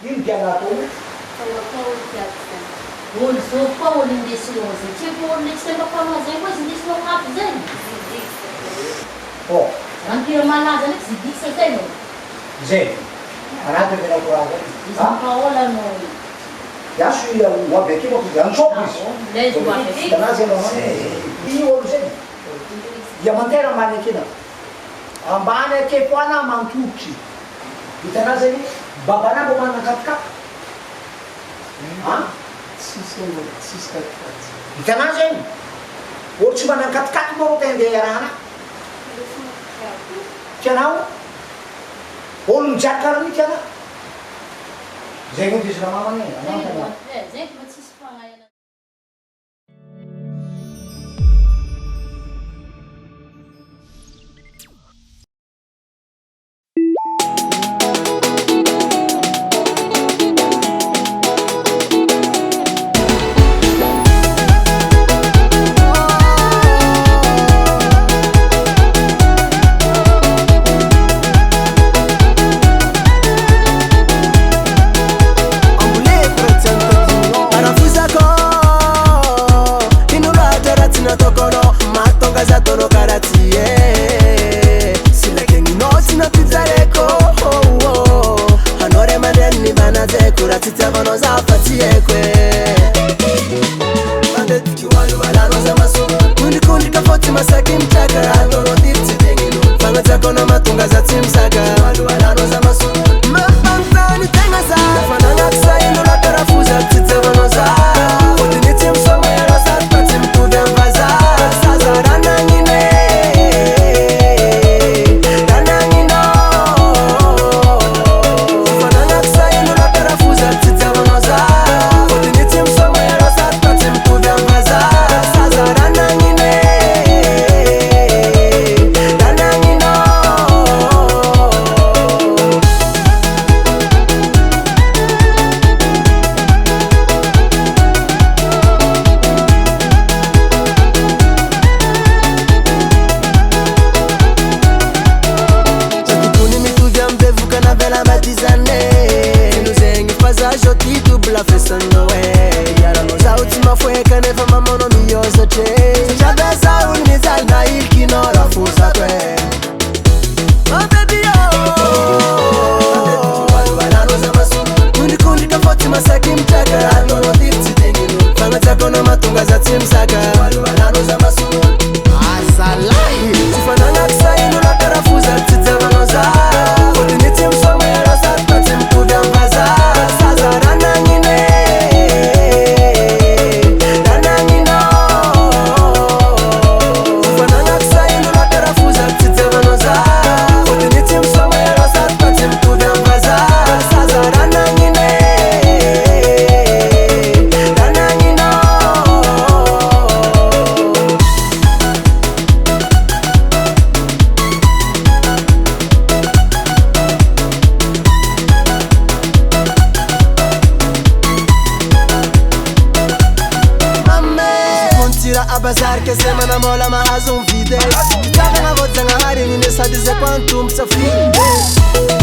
ino tianatao olo zao koa olo indesinao zay tiako olo le tsy tena zay koa izy indesinao hapo zay rampira malaza ndraiky zidikisa zay no zay anaty venakoraza izy mpaolanao iaso oaby akeo antsoko izy tanazy anao i olo zay ia mantera ambany akena ambany akepoana mantokitry hitanao zany babana mbo manakatikaty hitanao zany olo tsy manakatikaty mbo tendeha rahana tianao olo mijaky karaha ny tianao zay moa dizy raha mamany zay fa tsisy fagnahina Abazarka semana mola mahazo um vídeo. Sabe na volta na área, ninguém sabe dizer quanto me sofri.